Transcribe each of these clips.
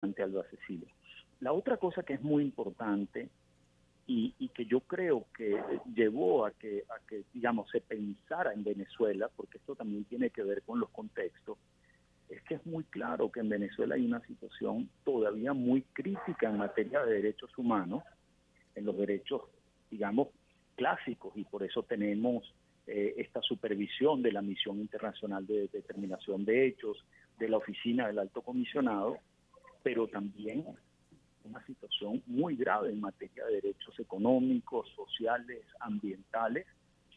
ante Alba Cecilia. La otra cosa que es muy importante y que yo creo que llevó a que, digamos, se pensara en Venezuela, porque esto también tiene que ver con los contextos, es que es muy claro que en Venezuela hay una situación todavía muy crítica en materia de derechos humanos, en los derechos, digamos, clásicos, y por eso tenemos esta supervisión de la Misión Internacional de Determinación de Hechos, de la Oficina del Alto Comisionado, pero también una situación muy grave en materia de derechos económicos, sociales, ambientales,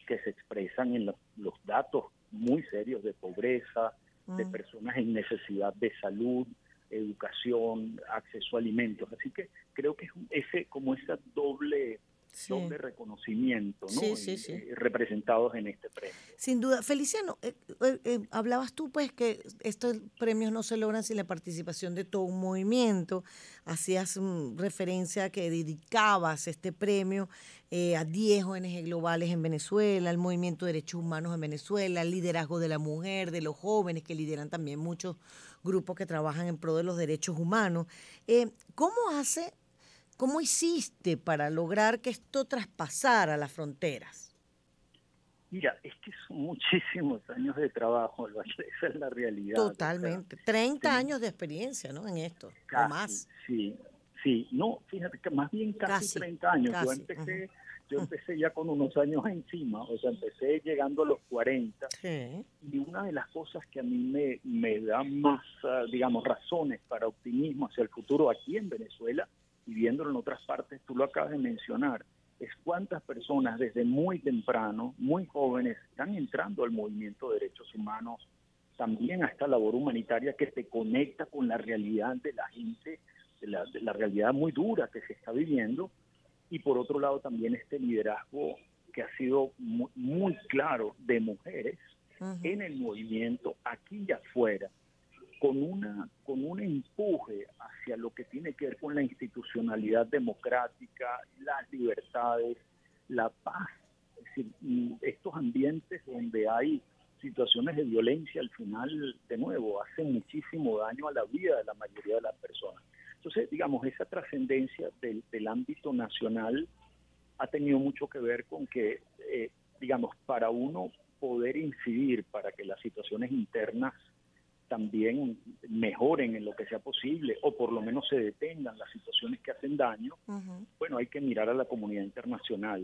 que se expresan en los datos muy serios de pobreza, de personas en necesidad de salud, educación, acceso a alimentos. Así que creo que es como esa doble Sí, reconocimiento, sí, ¿no? sí, sí. Representados en este premio. Sin duda. Feliciano, hablabas tú pues que estos premios no se logran sin la participación de todo un movimiento. Hacías referencia a que dedicabas este premio a 10 ONG globales en Venezuela, al movimiento de derechos humanos en Venezuela, al liderazgo de la mujer, de los jóvenes que lideran también muchos grupos que trabajan en pro de los derechos humanos. ¿Cómo cómo hiciste para lograr que esto traspasara las fronteras? Mira, es que son muchísimos años de trabajo, esa es la realidad. O sea, Totalmente. 30 tenemos años de experiencia, ¿no? En esto, o casi, más. sí, sí, no, fíjate que más bien casi Casi, 30 años. Yo casi. Ujú. empecé, yo empecé ya con unos años encima, o sea, empecé llegando a los 40, Sí. y una de las cosas que a mí me da más, digamos, razones para optimismo hacia el futuro aquí en Venezuela y viéndolo en otras partes, tú lo acabas de mencionar, es cuántas personas desde muy temprano, muy jóvenes, están entrando al movimiento de derechos humanos, también a esta labor humanitaria que te conecta con la realidad de la gente, de la realidad muy dura que se está viviendo, y por otro lado también este liderazgo que ha sido muy claro de mujeres Ujú. en el movimiento, aquí y afuera, con un empuje hacia lo que tiene que ver con la institucionalidad democrática, las libertades, la paz. Es decir, estos ambientes donde hay situaciones de violencia, al final, de nuevo, hacen muchísimo daño a la vida de la mayoría de las personas. Entonces, digamos, esa trascendencia del ámbito nacional ha tenido mucho que ver con que, digamos, para uno poder incidir para que las situaciones internas también mejoren en lo que sea posible, o por lo menos se detengan las situaciones que hacen daño, Ujú. bueno, hay que mirar a la comunidad internacional,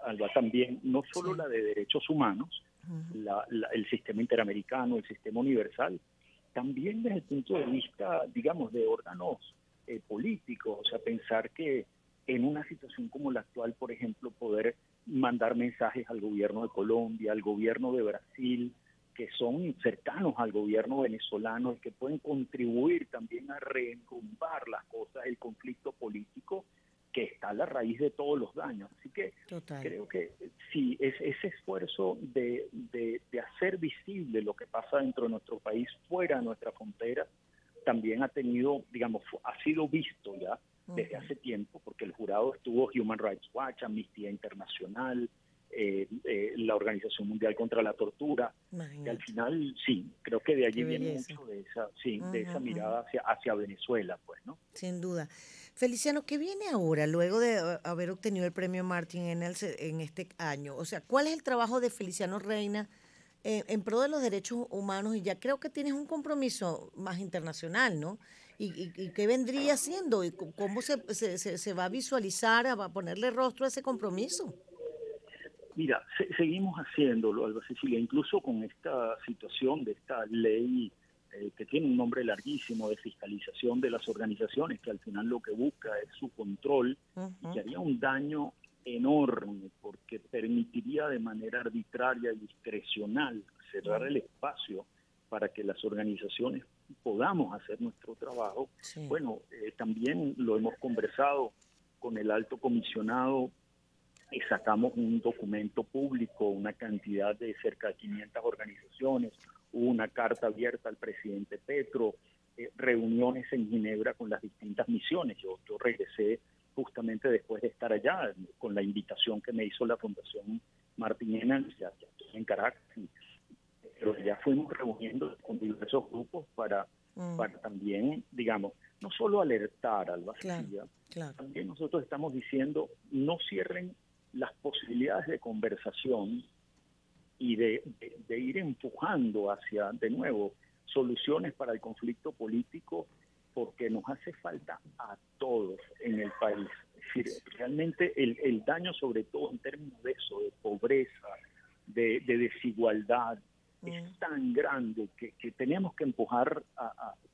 Alba, también, no solo Sí. la de derechos humanos, Ujú. el sistema interamericano, el sistema universal, también desde el punto de vista, digamos, de órganos políticos, o sea, pensar que en una situación como la actual, por ejemplo, poder mandar mensajes al gobierno de Colombia, al gobierno de Brasil, que son cercanos al gobierno venezolano y que pueden contribuir también a reenrumbar las cosas, el conflicto político que está a la raíz de todos los daños. Así que Total. creo que sí, ese esfuerzo de hacer visible lo que pasa dentro de nuestro país, fuera de nuestra frontera, también ha tenido, digamos, ha sido visto ya desde Ujú. hace tiempo, porque el jurado estuvo Human Rights Watch, Amnistía Internacional, la Organización Mundial contra la Tortura, que al Imagínate. final, sí, creo que de allí Qué viene belleza. mucho de esa, sí, de Ujú, esa ujú. mirada hacia Venezuela, pues, ¿no? Sin duda. Feliciano, ¿qué viene ahora, luego de haber obtenido el premio Martin en este año? O sea, ¿cuál es el trabajo de Feliciano Reina en pro de los derechos humanos? Y ya creo que tienes un compromiso más internacional, ¿no? ¿Y qué vendría siendo? ¿Y cómo se va a visualizar, a ponerle rostro a ese compromiso? Mira, seguimos haciéndolo, Alba Cecilia, incluso con esta situación de esta ley que tiene un nombre larguísimo de fiscalización de las organizaciones, que al final lo que busca es su control y que Ujú. haría un daño enorme porque permitiría de manera arbitraria y discrecional cerrar Mm. el espacio para que las organizaciones podamos hacer nuestro trabajo. Sí. Bueno, también lo hemos conversado con el alto comisionado y sacamos un documento público, una cantidad de cerca de 500 organizaciones, hubo una carta abierta al presidente Petro, reuniones en Ginebra con las distintas misiones. Yo regresé justamente después de estar allá, con la invitación que me hizo la Fundación Martin Enans, ya estoy en Caracas, pero ya fuimos reuniendo con diversos grupos para también, digamos, no solo alertar al Claro, Albacía, claro. también nosotros estamos diciendo no cierren las posibilidades de conversación y de ir empujando hacia, de nuevo, soluciones para el conflicto político, porque nos hace falta a todos en el país. Es decir, realmente el daño, sobre todo en términos de eso, de pobreza, de desigualdad, es tan grande que tenemos que empujar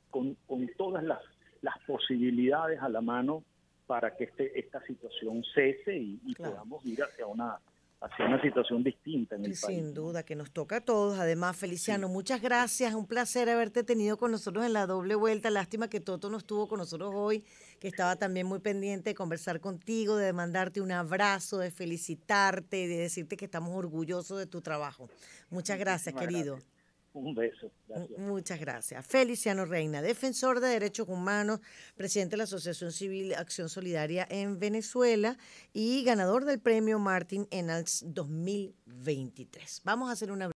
con todas las posibilidades a la mano para que esta situación cese y Claro. podamos ir hacia una situación distinta en el país, Sin ¿no? duda, que nos toca a todos. Además, Sí, Feliciano, muchas gracias. Un placer haberte tenido con nosotros en la doble vuelta. Lástima que Toto no estuvo con nosotros hoy, que estaba también muy pendiente de conversar contigo, de mandarte un abrazo, de felicitarte, de decirte que estamos orgullosos de tu trabajo. Muchas gracias, muchísimas querido. gracias. Un beso, gracias. Muchas gracias. Feliciano Reina, defensor de derechos humanos, presidente de la Asociación Civil Acción Solidaria en Venezuela y ganador del premio Martin Ennals 2023. Vamos a hacer una